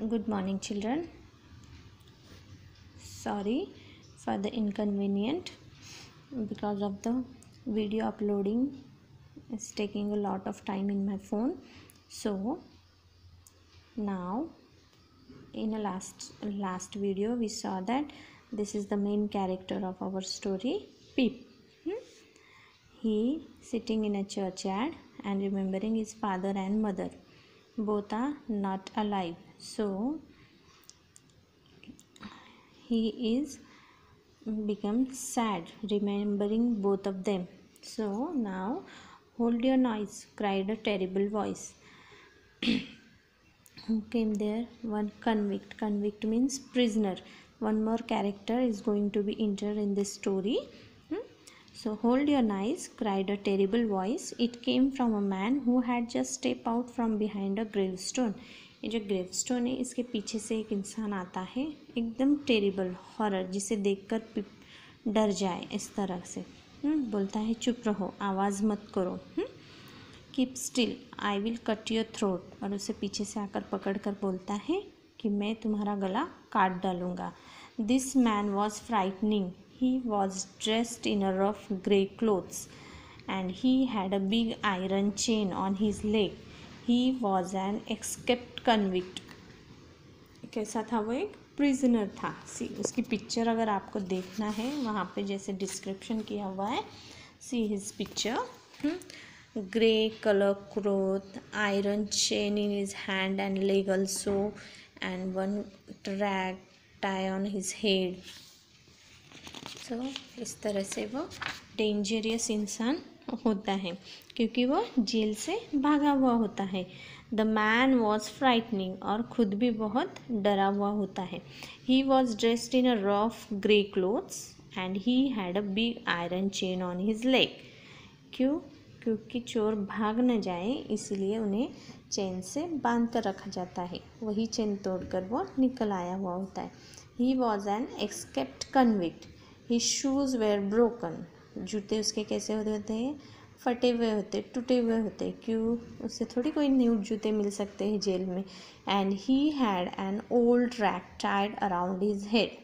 Good morning, children. Sorry for the inconvenient because of the video uploading is taking a lot of time in my phone. So now in a last video we saw that this is the main character of our story, Pip. He sitting in a churchyard and remembering his father and mother. Both are not alive. So he is become sad remembering both of them. So now hold your noise, cried a terrible voice. Who came there? One convict. Convict means prisoner. One more character is going to be entered in this story. So hold your noise, cried a terrible voice. It came from a man who had just stepped out from behind a gravestone. ये जो gravestone है इसके पीछे से एक इंसान आता है, एकदम टेरिबल हॉरर, जिसे देखकर डर जाए इस तरह से। बोलता है चुप रहो, आवाज़ मत करो, keep still, I will cut your throat. और उसे पीछे से आकर पकड़ कर बोलता है कि मैं तुम्हारा गला काट डालूंगा। This man was frightening. He was dressed in a rough grey clothes and he had a big iron chain on his leg. He was an escaped convict. कैसा था वो? एक प्रिजनर था। सी उसकी पिक्चर अगर आपको देखना है वहाँ पे जैसे डिस्क्रिप्शन किया हुआ है, see his picture, grey colour cloth, iron chain in his hand and leg also and one rag tie on his head. तो इस तरह से वो डेंजरियस इंसान होता है क्योंकि वो जेल से भागा हुआ होता है। द मैन वॉज फ्राइटनिंग, और ख़ुद भी बहुत डरा हुआ होता है। He was dressed in a rough grey clothes and he had a big iron chain on his leg. क्यों? क्योंकि चोर भाग न जाए इसलिए उन्हें चेन से बांध कर रखा जाता है। वही चेन तोड़कर वो निकल आया हुआ होता है। He was an escaped convict. His shoes were broken. जूते उसके कैसे होते हैं? फटे हुए होते, टूटे हुए होते। क्यों? उससे थोड़ी कोई न्यू जूते मिल सकते हैं जेल में। And he had an old rag tied around his head.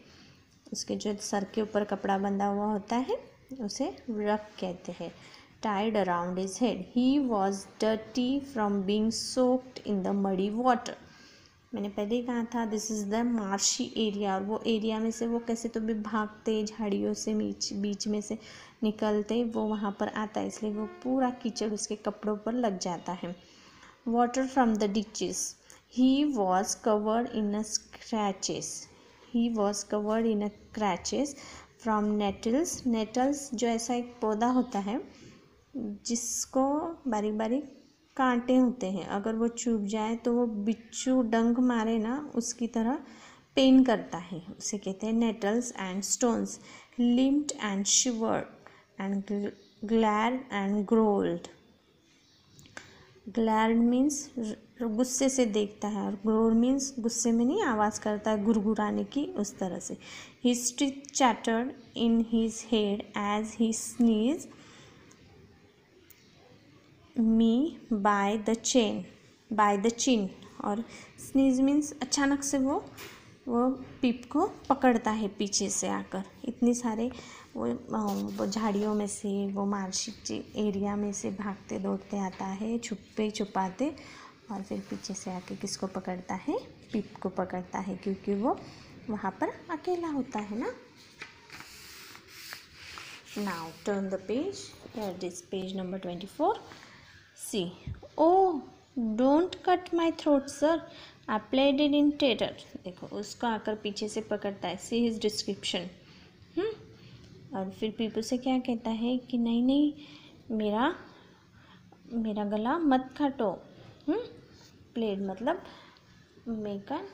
उसके जो सर के ऊपर कपड़ा बंधा हुआ होता है उसे रग कहते हैं। Tied around his head. He was dirty from being soaked in the muddy water. मैंने पहले ही कहा था this is the marshy area, और वो एरिया में से वो कैसे तो भी भागते, झाड़ियों से बीच में से निकलते वो वहाँ पर आता है, इसलिए वो पूरा कीचड़ उसके कपड़ों पर लग जाता है। Water from the ditches. He was covered in a scratches. He was covered in a scratches from nettles. Nettles जो ऐसा एक पौधा होता है जिसको बारीक बारीक कांटे होते हैं, अगर वो चुभ जाए तो वो बिच्छू डंक मारे ना उसकी तरह पेन करता है, उसे कहते हैं nettles and stones. Limped and shivered and glared and growled. Glared means गुस्से से देखता है, और ग्रोल मीन्स गुस्से में नहीं, आवाज़ करता है गुरगुराने की, उस तरह से. His teeth chattered in his head as he स्नीज मी बाय द चिन. और स्नीज मीन्स अचानक से वो पिप को पकड़ता है पीछे से आकर। इतनी सारे वो झाड़ियों में से, वो मार्शी एरिया में से भागते दौड़ते आता है, छुपाते, और फिर पीछे से आके किसको पकड़ता है? पिप को पकड़ता है, क्योंकि वो वहाँ पर अकेला होता है ना। Now turn the page. Here is page number 24. See, oh, don't cut my throat, sir. I played it in theater. देखो उसको आकर पीछे से पकड़ता है. See his description. और फिर पीपू से क्या कहता है कि नहीं नहीं मेरा गला मत काटो. प्लेड मतलब मेक एन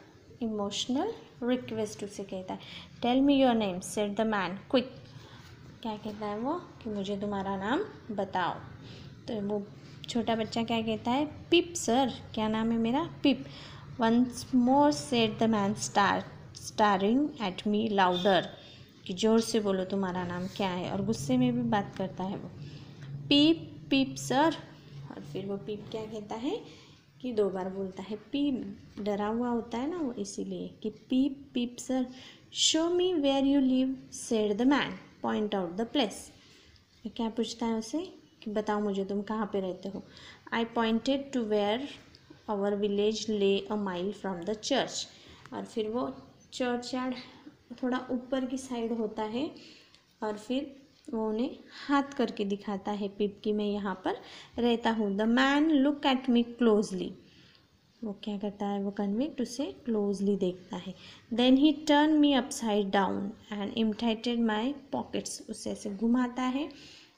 इमोशनल रिक्वेस्ट उसे कहता है. Tell me your name, said the man quick. क्या कहता है वो कि मुझे तुम्हारा नाम बताओ. तो वो छोटा बच्चा क्या कहता है? Pip sir. क्या नाम है मेरा? Pip. Once more said the man staring at me louder. कि जोर से बोलो तुम्हारा नाम क्या है, और गुस्से में भी बात करता है वो. पिप पिप सर. और फिर वो पिप क्या कहता है कि 2 बार बोलता है। पीप डरा हुआ होता है ना वो, इसीलिए कि Pip Pip sir, show me where you live said the man, point out the place. क्या पूछता है उसे कि बताओ मुझे तुम कहाँ पे रहते हो। I pointed to where our village lay a mile from the church. और फिर वो चर्च यार्ड थोड़ा ऊपर की साइड होता है और फिर वो उन्हें हाथ करके दिखाता है पिप कि मैं यहाँ पर रहता हूँ। The man look at me closely. वो क्या करता है, वो कन्विक्ट उसे क्लोजली देखता है। Then he turn me upside down and emptied my pockets. उसे ऐसे घुमाता है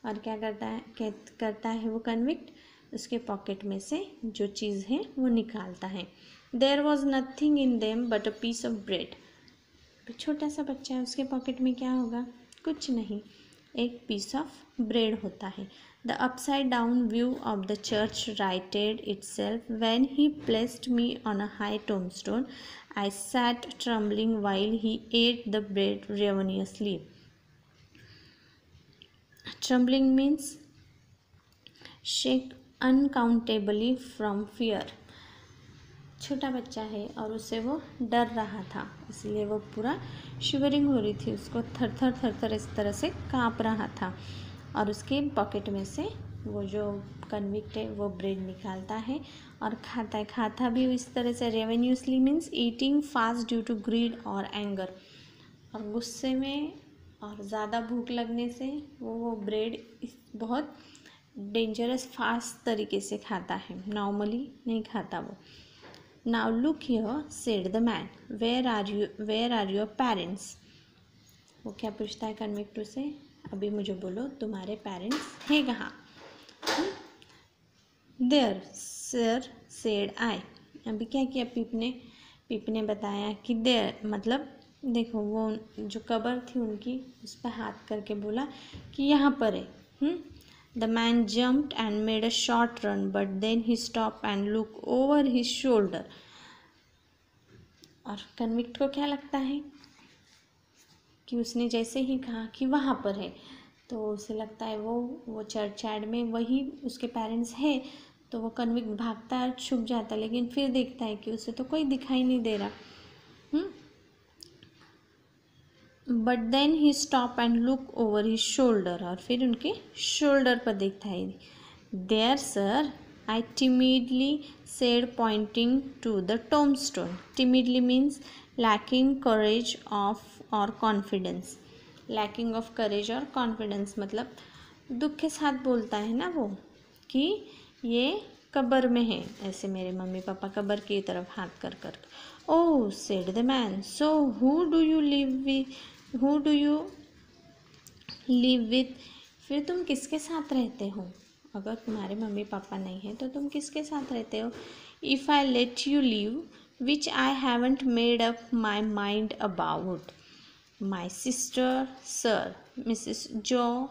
और क्या करता है वो कन्विक्ट, उसके पॉकेट में से जो चीज़ है वो निकालता है। There was nothing in them but a piece of bread. छोटा सा बच्चा है, उसके पॉकेट में क्या होगा, कुछ नहीं, एक पीस ऑफ ब्रेड होता है। The upside down view of the church righted itself when he placed me on a high tombstone. I sat trembling while he ate the bread ravenously. Trembling means shake uncontrollably from fear. छोटा बच्चा है और उससे वो डर रहा था, इसलिए वो पूरा शिवरिंग हो रही थी, उसको थर थर इस तरह से काँप रहा था। और उसके पॉकेट में से वो जो कन्विक्ट है वो ब्रेड निकालता है और खाता भी इस तरह से। Ravenously means eating fast due to greed और एंगर। और गुस्से में और ज़्यादा भूख लगने से वो ब्रेड बहुत डेंजरस फास्ट तरीके से खाता है, नॉर्मली नहीं खाता वो। Now look here, said the man. Where are your parents? वो क्या पूछता है कन्विक्ट से, अभी मुझे बोलो तुम्हारे पेरेंट्स हैं कहाँ। There, sir, said I. अभी क्या किया पीप ने बताया कि देयर मतलब देखो वो जो कबर थी उनकी, उस पर हाथ करके बोला कि यहाँ पर है। The man jumped and made a short run, but then he stopped and looked over his shoulder. और कन्विक्ट को क्या लगता है कि उसने जैसे ही कहा कि वहाँ पर है, तो उसे लगता है वो चर्च यार्ड में वही उसके पेरेंट्स है। तो वो कन्विक्ट भागता है, छुप जाता है, लेकिन फिर देखता है कि उसे तो कोई दिखाई नहीं दे रहा। But then he stop and look over his shoulder. और फिर उनके शोल्डर पर देखता है। There sir, I timidly said pointing to the tombstone. Timidly means lacking courage of और कॉन्फिडेंस। लैकिंग ऑफ करेज और कॉन्फिडेंस मतलब दुख के साथ बोलता है ना वो कि ये कब्र में है, ऐसे मेरे मम्मी पापा कब्र की तरफ हाथ कर। Oh said the man, so who do you live with. फिर तुम किसके साथ रहते हो, अगर तुम्हारे मम्मी पापा नहीं हैं तो तुम किसके साथ रहते हो। If I let you live which I haven't made up my mind about. My sister sir, Mrs जो